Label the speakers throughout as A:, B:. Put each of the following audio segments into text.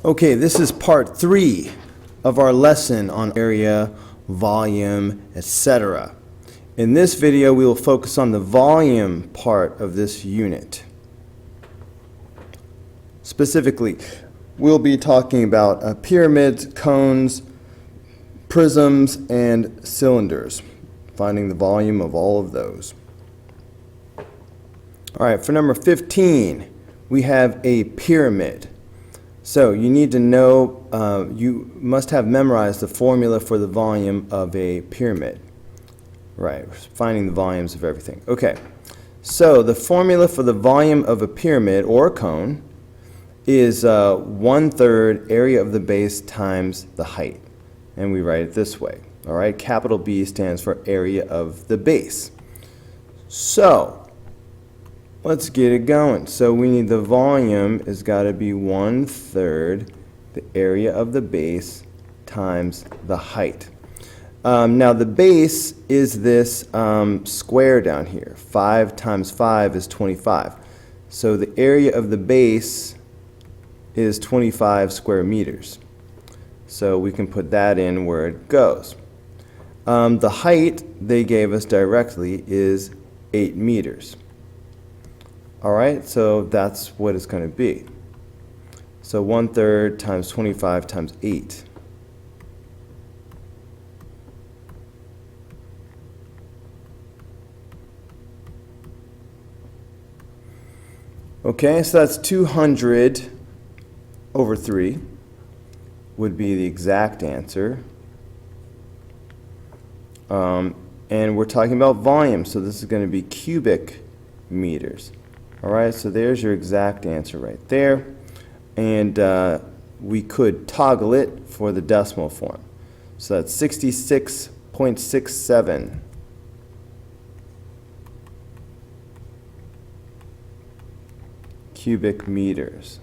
A: Okay, this is part 3 of our lesson on area, volume, etc. In this video, we will focus on the volume part of this unit. Specifically, we'll be talking about pyramids, cones, prisms, and cylinders, finding the volume of all of those. All right, for number 15, we have a pyramid. So you need to know, you must have memorized the formula for the volume of a pyramid. Right, finding the volumes of everything. Okay, so the formula for the volume of a pyramid or a cone is 1/3 area of the base times the height. And we write it this way. All right, capital B stands for area of the base. So let's get it going. So we need the volume has got to be 1/3 the area of the base times the height. Now the base is this square down here. 5 times 5 is 25. So the area of the base is 25 square meters. So we can put that in where it goes. The height they gave us directly is 8 meters. All right, so that's what it's going to be. So 1/3 times 25 times 8. Okay, so that's 200 over 3 would be the exact answer. And we're talking about volume, so this is going to be cubic meters. All right, so there's your exact answer right there. And we could toggle it for the decimal form. So that's 66.67. Cubic meters.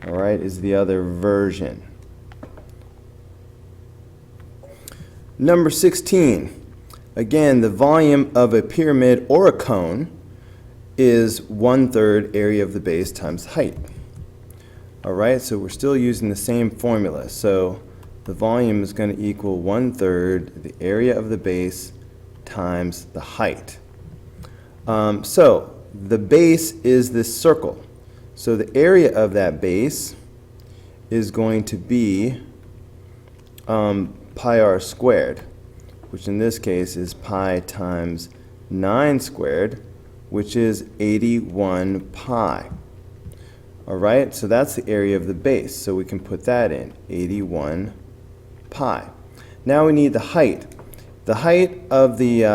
A: All right, is the other version. Number 16. Again, the volume of a pyramid or a cone is 1/3 area of the base times height. All right, so we're still using the same formula. So the volume is going to equal 1/3 the area of the base times the height. So the base is this circle. So the area of that base is going to be pi r squared, which in this case is pi times 9 squared, which is 81 pi. All right, so that's the area of the base, so we can put that in, 81 pi. Now we need the height. The height of the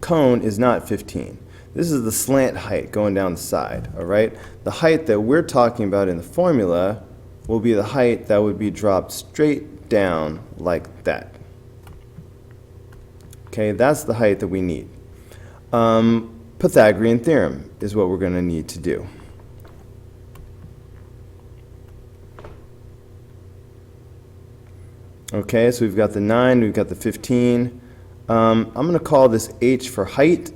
A: cone is not 15. This is the slant height going down the side, all right? The height that we're talking about in the formula will be the height that would be dropped straight down like that. Okay, that's the height that we need. Pythagorean theorem is what we're going to need to do. Okay, so we've got the 9, we've got the 15. I'm going to call this h for height.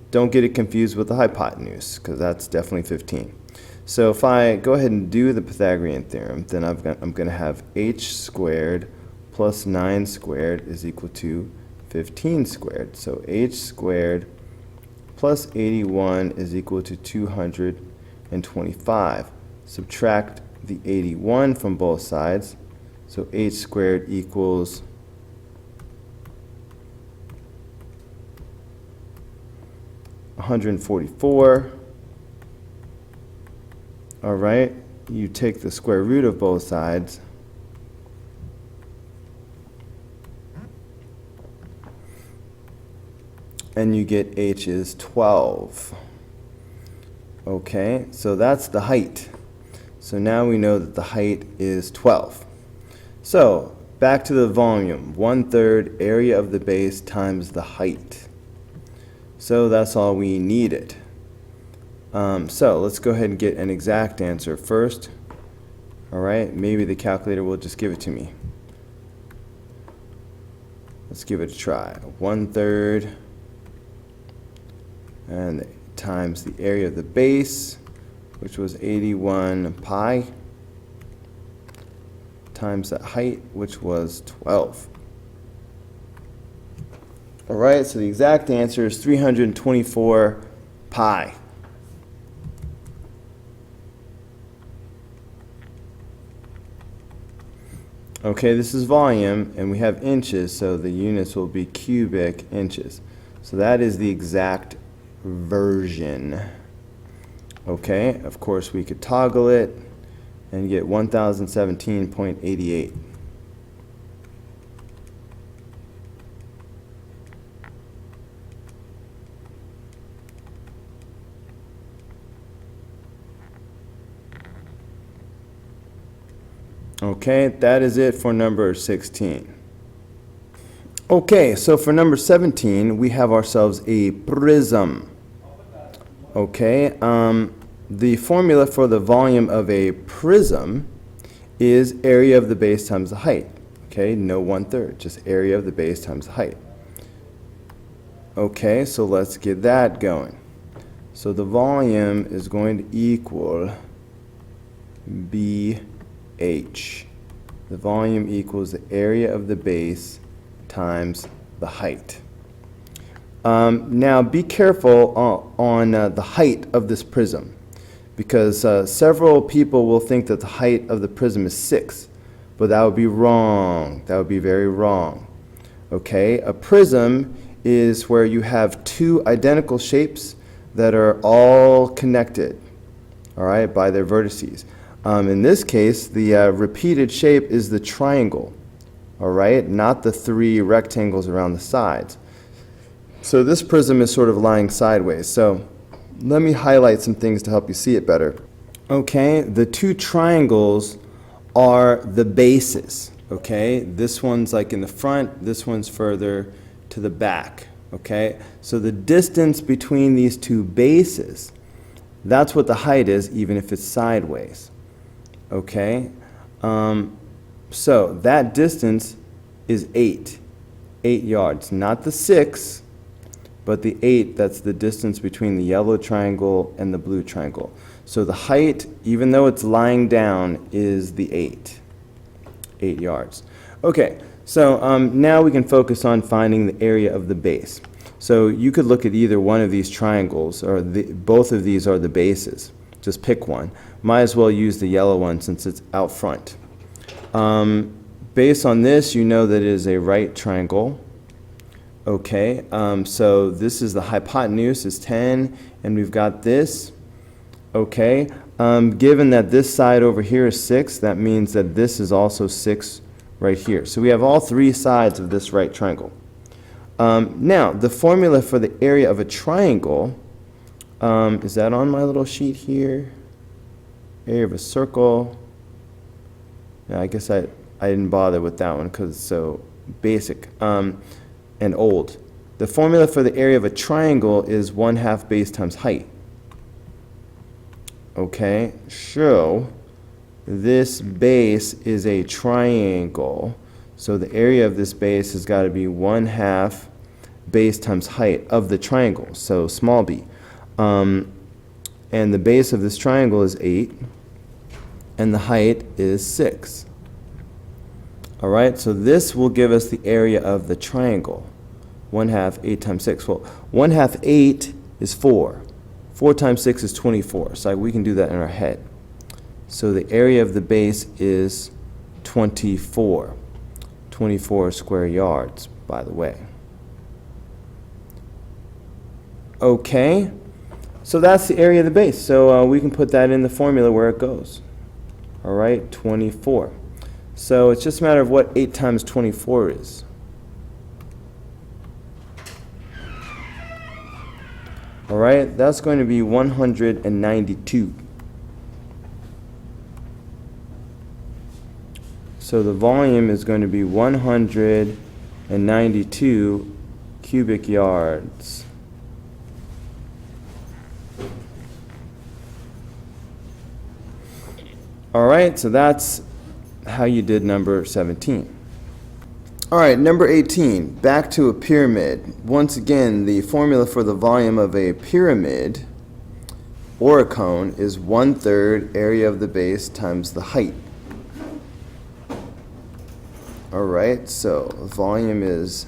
A: Don't get it confused with the hypotenuse, because that's definitely 15. So if I go ahead and do the Pythagorean theorem, then I'm going to have h squared plus 9 squared is equal to 15 squared. So h squared plus 81 is equal to 225. Subtract the 81 from both sides. So h squared equals 144. All right, you take the square root of both sides. And you get h is 12. Okay, so that's the height. So now we know that the height is 12. So back to the volume, 1/3 area of the base times the height. So that's all we needed. So let's go ahead and get an exact answer first. All right, maybe the calculator will just give it to me. Let's give it a try. 1/3 and times the area of the base, which was 81 pi, times that height, which was 12. All right, so the exact answer is 324 pi. Okay, this is volume, and we have inches, so the units will be cubic inches. So that is the exact version. Okay, of course we could toggle it and get 1017.88. Okay, that is it for number 16. Okay, so for number 17, we have ourselves a prism. Okay, the formula for the volume of a prism is area of the base times the height. Okay, no 1/3, just area of the base times the height. Okay, so let's get that going. So the volume is going to equal BH. The volume equals the area of the base times the height. Now be careful on the height of this prism, because several people will think that the height of the prism is 6, but that would be wrong. That would be very wrong. Okay, a prism is where you have two identical shapes that are all connected, all right, by their vertices. In this case, the repeated shape is the triangle, all right, not the 3 rectangles around the sides. So this prism is sort of lying sideways. So let me highlight some things to help you see it better. Okay, the 2 triangles are the bases. Okay, this one's like in the front, this one's further to the back. Okay, so the distance between these 2 bases, that's what the height is, even if it's sideways. Okay, so that distance is 8 yards, not the 6, but the 8, that's the distance between the yellow triangle and the blue triangle. So the height, even though it's lying down, is the 8 yards. Okay, so now we can focus on finding the area of the base. So you could look at either one of these triangles, or both of these are the bases. Just pick one. Might as well use the yellow one since it's out front. Based on this, you know that it is a right triangle. Okay, so this is the hypotenuse is 10, and we've got this. Okay, given that this side over here is 6, that means that this is also 6 right here. So we have all 3 sides of this right triangle. Now, the formula for the area of a triangle, is that on my little sheet here? Area of a circle. Yeah, I guess I didn't bother with that one because it's so basic and old. The formula for the area of a triangle is 1/2 base times height. Okay, so this base is a triangle, so the area of this base has got to be 1/2 base times height of the triangle, so small b. And the base of this triangle is 8, and the height is 6. All right, so this will give us the area of the triangle. 1/2, 8 times 6. Well, 1/2, 8 is 4. 4 times 6 is 24. So we can do that in our head. So the area of the base is 24. 24 square yards, by the way. Okay, so that's the area of the base. So we can put that in the formula where it goes. All right, 24. So it's just a matter of what 8 times 24 is. All right, that's going to be 192. So the volume is going to be 192 cubic yards. All right, so that's how you did number 17. All right, number 18, back to a pyramid. Once again, the formula for the volume of a pyramid or a cone is 1/3 area of the base times the height. All right, so volume is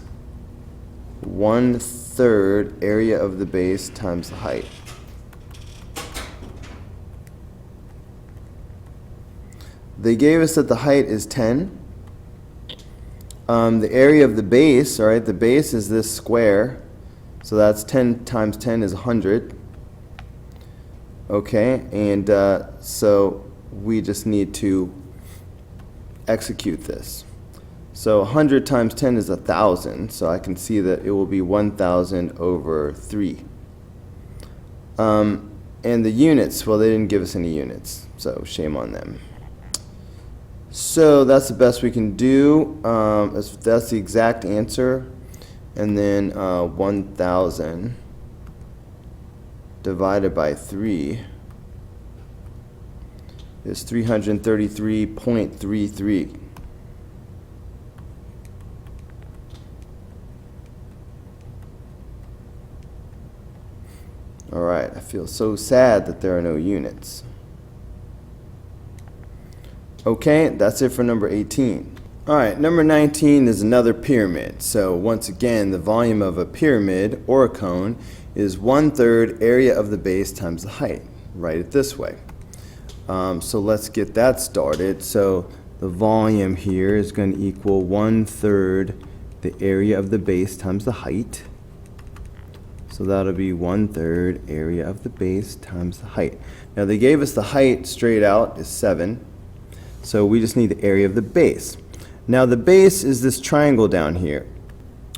A: 1/3 area of the base times the height. They gave us that the height is 10. The area of the base, all right, the base is this square, so that's 10 times 10 is 100. Okay, and so we just need to execute this. So 100 times 10 is 1,000, so I can see that it will be 1,000 over 3. And the units, well, they didn't give us any units, so shame on them. So that's the best we can do. That's the exact answer. And then 1,000 divided by 3 is 333.33. All right, I feel so sad that there are no units. Okay, that's it for number 18. All right, number 19 is another pyramid. So once again, the volume of a pyramid or a cone is 1/3 area of the base times the height. Write it this way. So let's get that started. So the volume here is going to equal 1/3 the area of the base times the height. So that'll be 1/3 area of the base times the height. Now they gave us the height straight out is 7. So we just need the area of the base. Now the base is this triangle down here.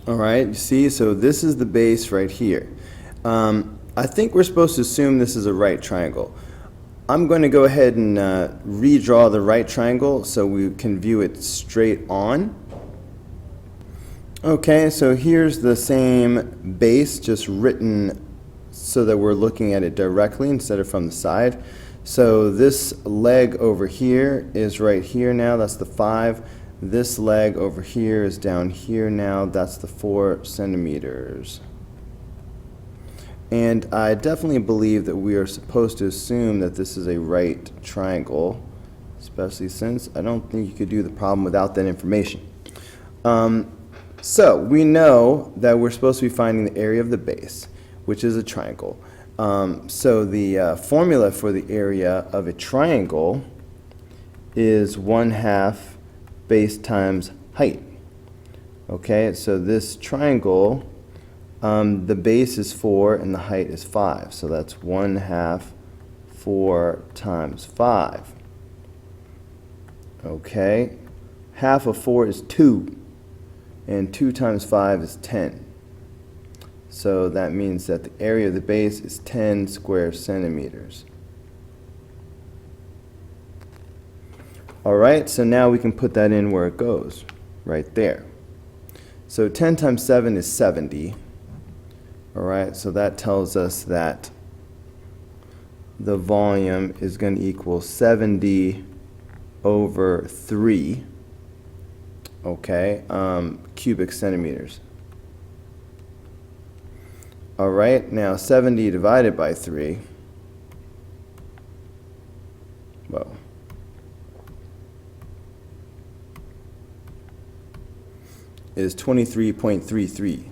A: All right, you see, so this is the base right here. I think we're supposed to assume this is a right triangle. I'm going to go ahead and redraw the right triangle so we can view it straight on. Okay, so here's the same base, just written so that we're looking at it directly instead of from the side. So this leg over here is right here now, that's the 5. This leg over here is down here now, that's the 4 centimeters. And I definitely believe that we are supposed to assume that this is a right triangle, especially since I don't think you could do the problem without that information. So we know that we're supposed to be finding the area of the base, which is a triangle. So the formula for the area of a triangle is 1/2 base times height. Okay, so this triangle, the base is 4 and the height is 5. So that's 1/2 4 times 5. Okay, half of 4 is 2. And 2 times 5 is 10. So that means that the area of the base is 10 square centimeters. All right, so now we can put that in where it goes, right there. So 10 times 7 is 70. All right, so that tells us that the volume is going to equal 70 over 3. Okay, cubic centimeters. All right, now 70 divided by 3, whoa, is 23.33.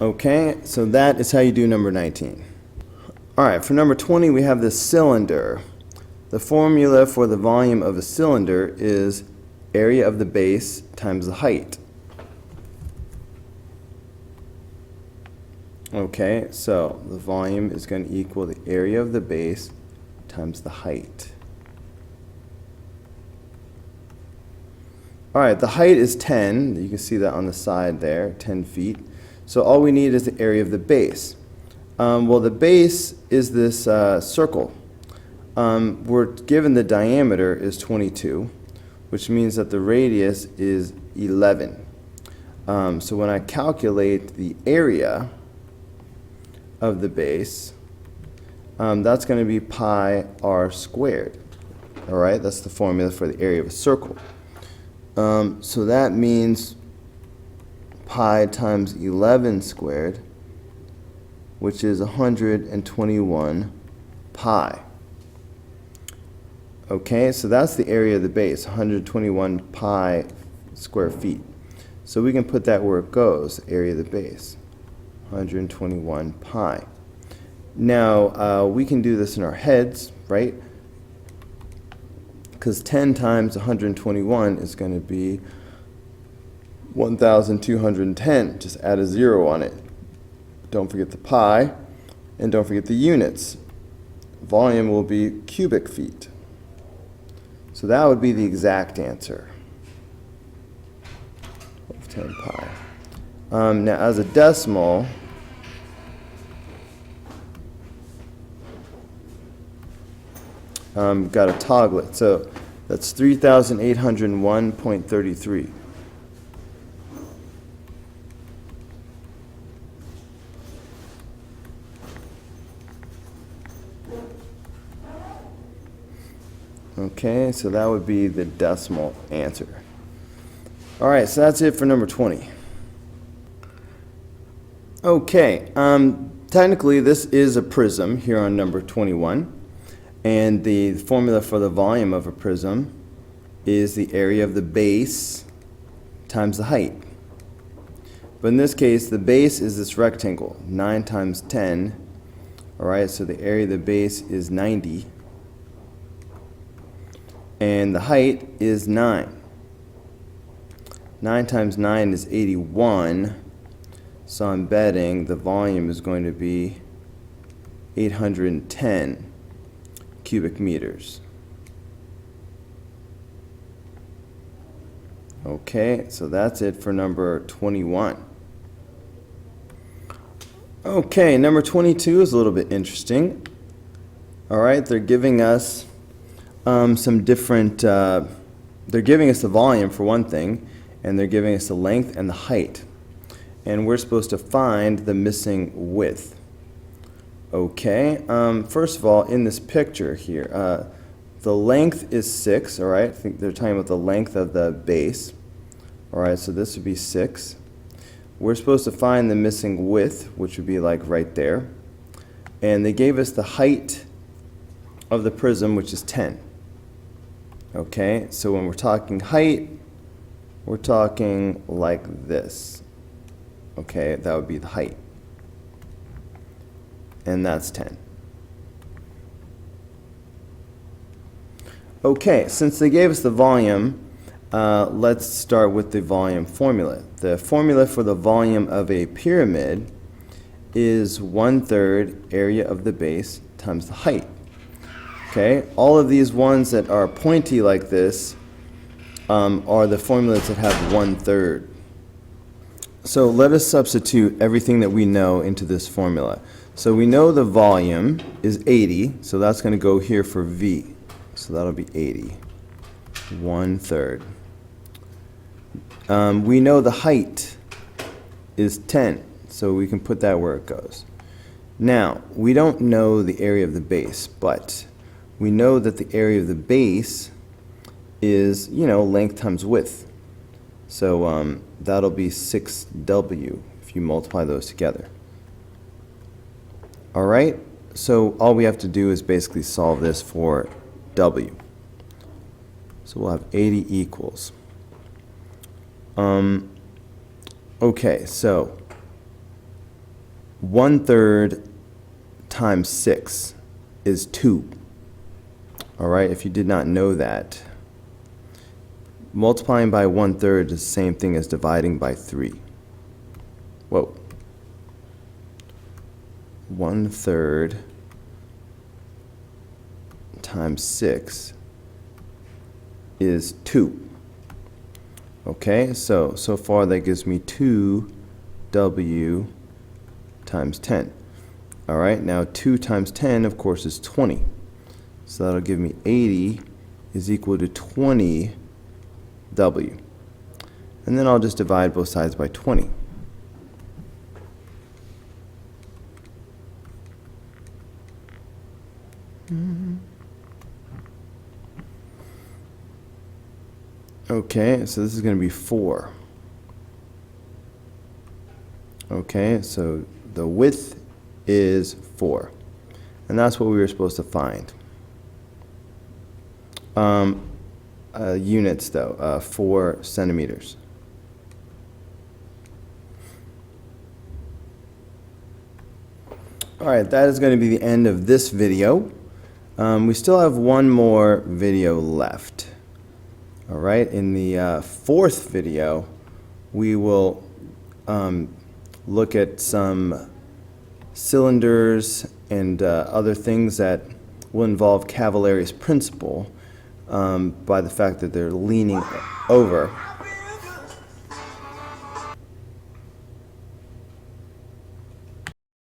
A: Okay, so that is how you do number 19. All right, for number 20, we have this cylinder. The formula for the volume of a cylinder is area of the base times the height. Okay, so the volume is going to equal the area of the base times the height. All right, the height is 10. You can see that on the side there, 10 feet. So all we need is the area of the base. Well, the base is this circle. We're given the diameter is 22, which means that the radius is 11. So when I calculate the area of the base, that's going to be pi r squared. All right, that's the formula for the area of a circle. So that means pi times 11 squared, which is 121 pi. Okay, so that's the area of the base, 121 pi square feet. So we can put that where it goes, area of the base, 121 pi. Now, we can do this in our heads, right? Because 10 times 121 is going to be 1,210. Just add a 0 on it. Don't forget the pi, and don't forget the units. Volume will be cubic feet. So that would be the exact answer of 10 pi. Now, as a decimal, got to toggle it. So that's 3,801.33. Okay, so that would be the decimal answer. All right, so that's it for number 20. Okay, technically this is a prism here on number 21. And the formula for the volume of a prism is the area of the base times the height. But in this case, the base is this rectangle, 9 times 10. All right, so the area of the base is 90. And the height is 9. 9 times 9 is 81. So I'm betting the volume is going to be 810 cubic meters. Okay, so that's it for number 21. Okay, number 22 is a little bit interesting. All right, they're giving us some different, they're giving us the volume for one thing, and they're giving us the length and the height. And we're supposed to find the missing width. Okay, first of all, in this picture here, the length is 6, all right? I think they're talking about the length of the base. All right, so this would be 6. We're supposed to find the missing width, which would be like right there. And they gave us the height of the prism, which is 10. Okay, so when we're talking height, we're talking like this. Okay, that would be the height. And that's 10. Okay, since they gave us the volume, let's start with the volume formula. The formula for the volume of a pyramid is 1/3 area of the base times the height. Okay, all of these ones that are pointy like this are the formulas that have 1/3. So let us substitute everything that we know into this formula. So we know the volume is 80, so that's going to go here for V. So that'll be 80, 1/3. We know the height is 10, so we can put that where it goes. Now, we don't know the area of the base, but we know that the area of the base is, length times width. So that'll be 6W if you multiply those together. All right, so all we have to do is basically solve this for W. So we'll have 80 equals. Okay, so 1/3 times 6 is 2. All right, if you did not know that, multiplying by 1/3 is the same thing as dividing by 3. Whoa. 1/3 times 6 is 2. Okay, so far that gives me 2W times 10. All right, now 2 times 10, of course, is 20. So that'll give me 80 is equal to 20W. And then I'll just divide both sides by 20. Okay, so this is going to be 4. Okay, so the width is 4. And that's what we were supposed to find. Units, though, 4 centimeters. All right, that is going to be the end of this video. We still have one more video left. All right, in the fourth video, we will look at some cylinders and other things that will involve Cavalari's principle by the fact that they're leaning over.